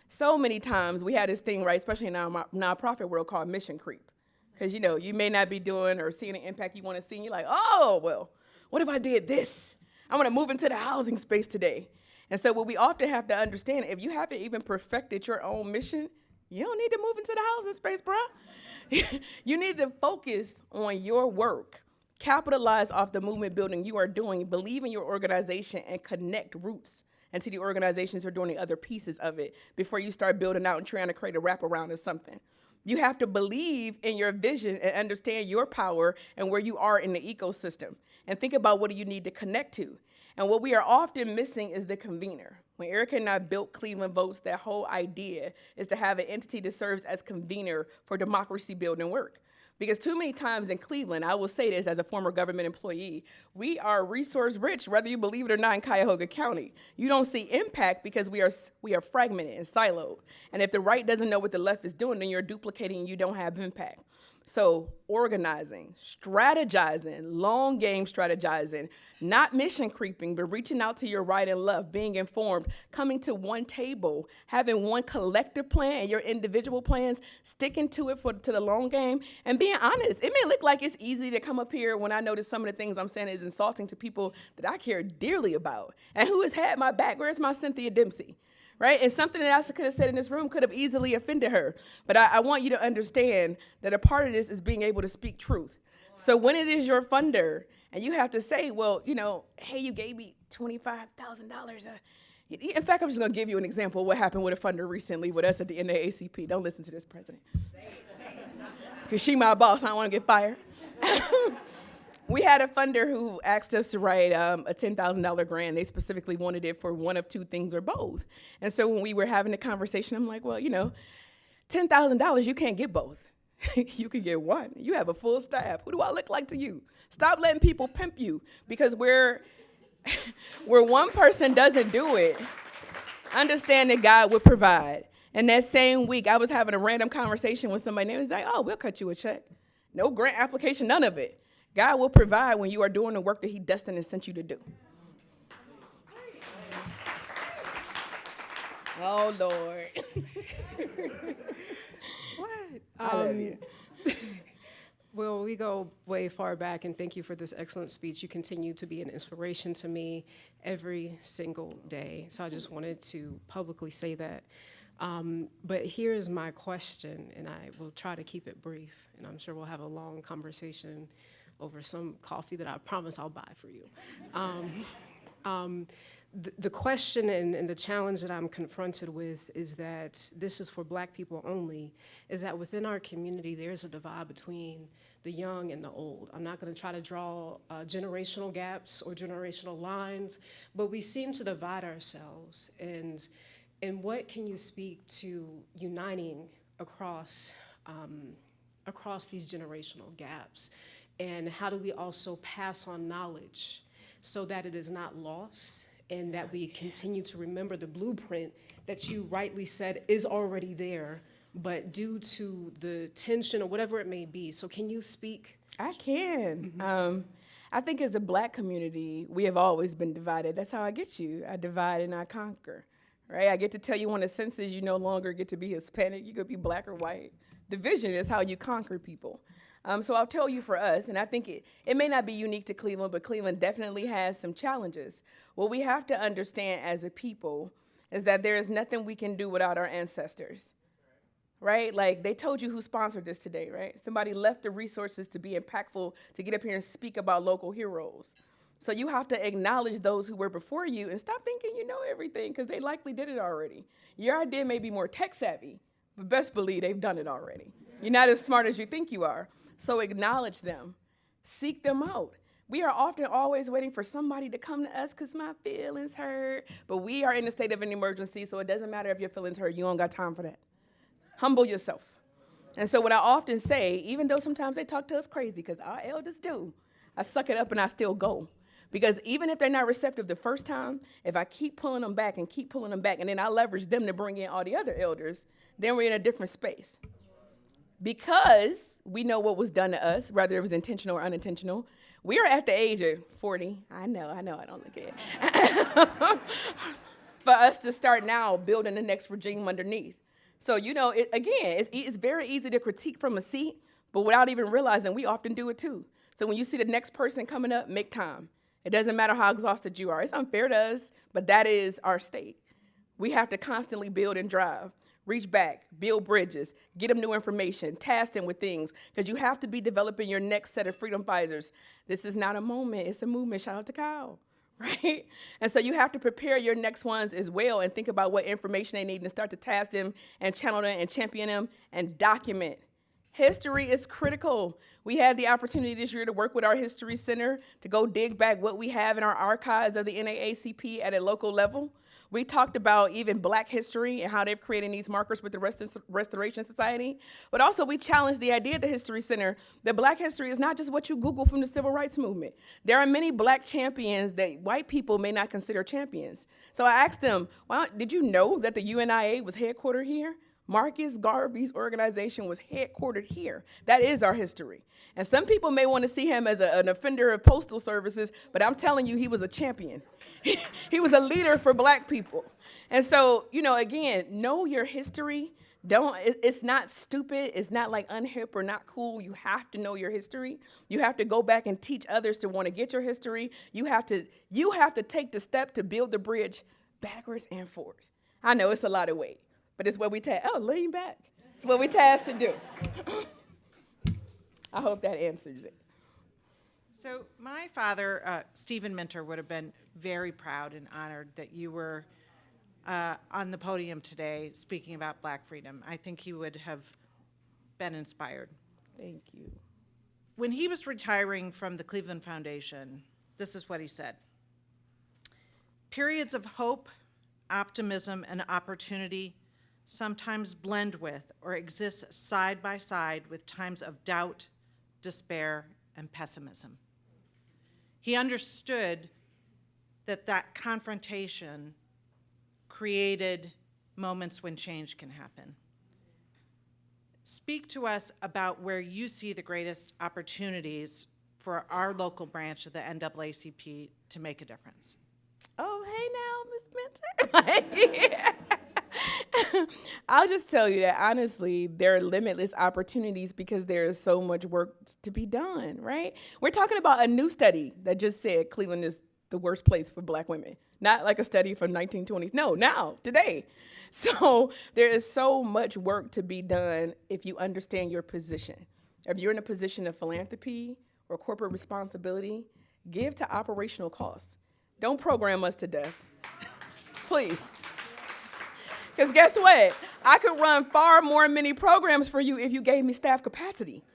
So many times we have this thing, right, especially in our nonprofit world, called mission creep. Because, you may not be doing or seeing the impact you want to see, and you're like, oh, well, what if I did this? I'm going to move into the housing space today. And so what we often have to understand, if you haven't even perfected your own mission, you don't need to move into the housing space, bruh. You need to focus on your work, Capitalize off the movement building you are doing, believe in your organization, and connect roots into the organizations who are doing the other pieces of it before you start building out and trying to create a wraparound or something. You have to believe in your vision and understand your power and where you are in the ecosystem, and think about what do you need to connect to. And what we are often missing is the convener. When Erica and I built Cleveland Votes, that whole idea is to have an entity that serves as convener for democracy building work. Because too many times in Cleveland, I will say this as a former government employee, we are resource rich, whether you believe it or not, in Cuyahoga County. You don't see impact because we are fragmented and siloed. And if the right doesn't know what the left is doing, then you're duplicating and you don't have impact. So organizing, strategizing, long game strategizing, not mission creeping, but reaching out to your right and left, being informed, coming to one table, having one collective plan and your individual plans, sticking to it to the long game, and being honest. It may look like it's easy to come up here when I notice some of the things I'm saying is insulting to people that I care dearly about. And who has had my back? Where's my Cynthia Dempsey? Right? And something that I could have said in this room could have easily offended her. But I want you to understand that a part of this is being able to speak truth. So when it is your funder, and you have to say, well, hey, you gave me $25,000. In fact, I'm just going to give you an example of what happened with a funder recently with us at the NAACP. Don't listen to this president. Because she my boss, I don't want to get fired. We had a funder who asked us to write a $10,000 grant. They specifically wanted it for one of two things or both. And so when we were having the conversation, I'm like, well, $10,000, you can't get both. You can get one. You have a full staff. Who do I look like to you? Stop letting people pimp you, because where one person doesn't do it, understand that God would provide. And that same week, I was having a random conversation with somebody, and they was like, oh, we'll cut you a check. No grant application, none of it. God will provide when you are doing the work that he destined and sent you to do. Oh, Lord. What? I love you. Well, we go way far back, and thank you for this excellent speech. You continue to be an inspiration to me every single day. So I just wanted to publicly say that. But here's my question, and I will try to keep it brief, and I'm sure we'll have a long conversation over some coffee that I promise I'll buy for you. The question and the challenge that I'm confronted with is that this is for Black people only, is that within our community there's a divide between the young and the old. I'm not gonna try to draw generational gaps or generational lines, but we seem to divide ourselves. And what can you speak to uniting across these generational gaps? And how do we also pass on knowledge so that it is not lost, and that we continue to remember the blueprint that you rightly said is already there, but due to the tension or whatever it may be. So can you speak? I can. I think as a Black community, we have always been divided. That's how I get you. I divide and I conquer, right? I get to tell you on the census you no longer get to be Hispanic, you could be Black or white. Division is how you conquer people. So I'll tell you for us, and I think it may not be unique to Cleveland, but Cleveland definitely has some challenges. What we have to understand as a people is that there is nothing we can do without our ancestors, right? Like, they told you who sponsored this today, right? Somebody left the resources to be impactful, to get up here and speak about local heroes. So you have to acknowledge those who were before you and stop thinking you know everything, because they likely did it already. Your idea may be more tech savvy, but best believe they've done it already. You're not as smart as you think you are. So acknowledge them, seek them out. We are often always waiting for somebody to come to us because my feelings hurt. But we are in a state of an emergency, so it doesn't matter if your feelings hurt. You don't got time for that. Humble yourself. And so what I often say, even though sometimes they talk to us crazy, because our elders do, I suck it up and I still go. Because even if they're not receptive the first time, if I keep pulling them back, and then I leverage them to bring in all the other elders, then we're in a different space. Because we know what was done to us, whether it was intentional or unintentional. We are at the age of 40. I know, I don't look it. For us to start now building the next regime underneath. So, it's very easy to critique from a seat, but without even realizing, we often do it too. So when you see the next person coming up, make time. It doesn't matter how exhausted you are. It's unfair to us, but that is our state. We have to constantly build and drive. Reach back, build bridges, get them new information, task them with things, because you have to be developing your next set of freedom fighters. This is not a moment, it's a movement. Shout out to Kyle, right? And so you have to prepare your next ones as well and think about what information they need and start to task them and channel them and champion them and document. History is critical. We had the opportunity this year to work with our History Center to go dig back what we have in our archives of the NAACP at a local level. We talked about even Black history and how they've created these markers with the Restoration Society. But also we challenged the idea at the History Center that Black history is not just what you Google from the Civil Rights Movement. There are many Black champions that white people may not consider champions. So I asked them, well, did you know that the UNIA was headquartered here? Marcus Garvey's organization was headquartered here. That is our history. And some people may want to see him as an offender of postal services, but I'm telling you, he was a champion. He was a leader for Black people. And so, again, know your history. It's not stupid. It's not like unhip or not cool. You have to know your history. You have to go back and teach others to want to get your history. You have to take the step to build the bridge backwards and forwards. I know it's a lot of weight. But it's what we lean back. It's what we tasked to do. I hope that answers it. So my father, Stephen Minter, would have been very proud and honored that you were on the podium today speaking about Black freedom. I think he would have been inspired. Thank you. When he was retiring from the Cleveland Foundation, this is what he said. Periods of hope, optimism, and opportunity sometimes blend with or exist side by side with times of doubt, despair, and pessimism. He understood that confrontation created moments when change can happen. Speak to us about where you see the greatest opportunities for our local branch of the NAACP to make a difference. Oh, hey now, Ms. Minter. I'll just tell you that honestly, there are limitless opportunities because there is so much work to be done, right? We're talking about a new study that just said Cleveland is the worst place for Black women. Not like a study from 1920s. No, now, today. So there is so much work to be done if you understand your position. If you're in a position of philanthropy or corporate responsibility, give to operational costs. Don't program us to death. Please. Because guess what? I could run far more many programs for you if you gave me staff capacity.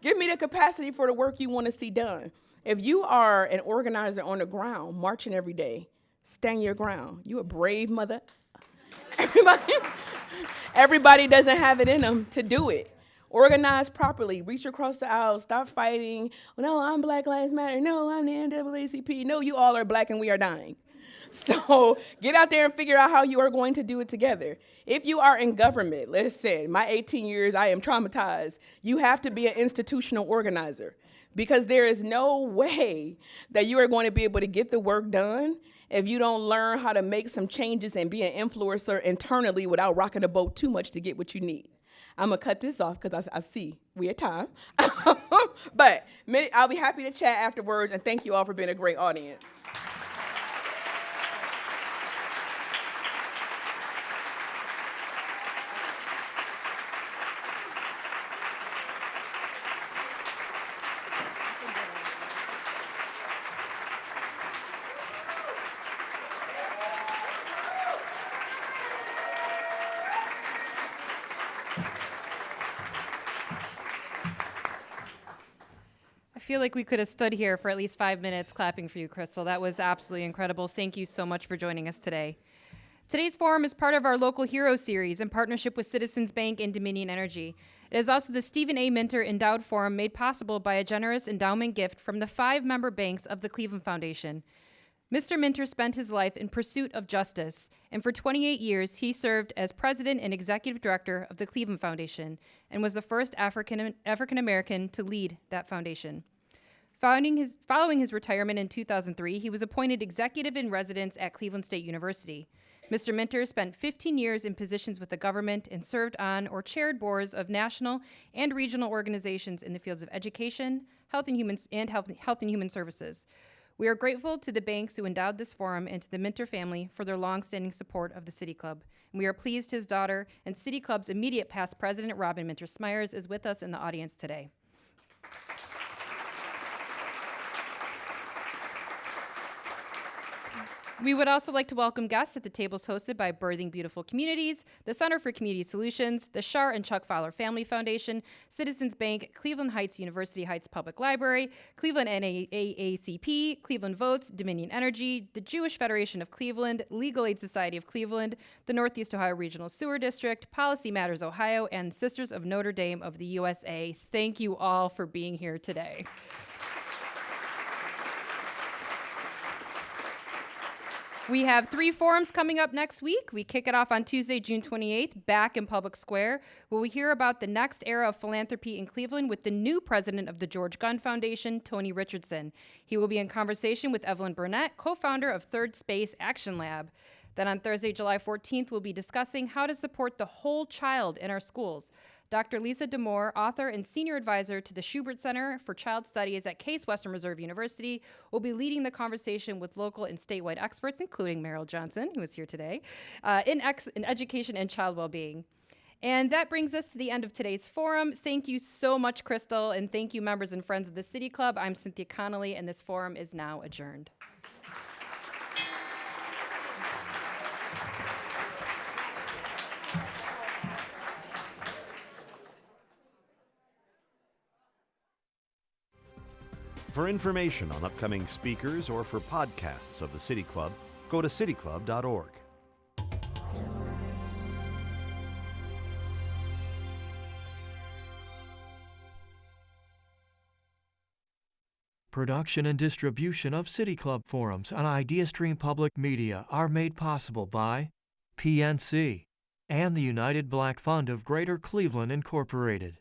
Give me the capacity for the work you want to see done. If you are an organizer on the ground, marching every day, stand your ground. You a brave mother. Everybody doesn't have it in them to do it. Organize properly, reach across the aisle, stop fighting. No, I'm Black Lives Matter. No, I'm the NAACP. No, you all are Black and we are dying. So get out there and figure out how you are going to do it together. If you are in government, listen, my 18 years, I am traumatized. You have to be an institutional organizer because there is no way that you are going to be able to get the work done if you don't learn how to make some changes and be an influencer internally without rocking the boat too much to get what you need. I'm going to cut this off because I see we at time. But I'll be happy to chat afterwards, and thank you all for being a great audience. I feel like we could have stood here for at least 5 minutes clapping for you, Crystal. That was absolutely incredible. Thank you so much for joining us today. Today's forum is part of our Local Hero series in partnership with Citizens Bank and Dominion Energy. It is also the Stephen A. Minter Endowed Forum made possible by a generous endowment gift from the 5 member banks of the Cleveland Foundation. Mr. Minter spent his life in pursuit of justice, and for 28 years, he served as president and executive director of the Cleveland Foundation and was the first African American to lead that foundation. Following his retirement in 2003, he was appointed executive in residence at Cleveland State University. Mr. Minter spent 15 years in positions with the government and served on or chaired boards of national and regional organizations in the fields of education, health and human services. We are grateful to the banks who endowed this forum and to the Minter family for their longstanding support of the City Club. and we are pleased his daughter and City Club's immediate past president, Robin Minter-Smyers, is with us in the audience today. We would also like to welcome guests at the tables hosted by Birthing Beautiful Communities, the Center for Community Solutions, the Shar and Chuck Fowler Family Foundation, Citizens Bank, Cleveland Heights University Heights Public Library, Cleveland NAACP, Cleveland Votes, Dominion Energy, the Jewish Federation of Cleveland, Legal Aid Society of Cleveland, the Northeast Ohio Regional Sewer District, Policy Matters Ohio, and Sisters of Notre Dame of the USA. Thank you all for being here today. We have 3 forums coming up next week. We kick it off on Tuesday, June 28th, back in Public Square, where we hear about the next era of philanthropy in Cleveland with the new president of the George Gunn Foundation, Tony Richardson. He will be in conversation with Evelyn Burnett, co-founder of Third Space Action Lab. Then on Thursday, July 14th, we'll be discussing how to support the whole child in our schools. Dr. Lisa Demore, author and senior advisor to the Schubert Center for Child Studies at Case Western Reserve University, will be leading the conversation with local and statewide experts, including Meryl Johnson, who is here today, in education and child well-being. And that brings us to the end of today's forum. Thank you so much, Crystal, and thank you, members and friends of the City Club. I'm Cynthia Connolly, and this forum is now adjourned. For information on upcoming speakers or for podcasts of the City Club, go to cityclub.org. Production and distribution of City Club forums on IdeaStream Public Media are made possible by PNC and the United Black Fund of Greater Cleveland, Incorporated.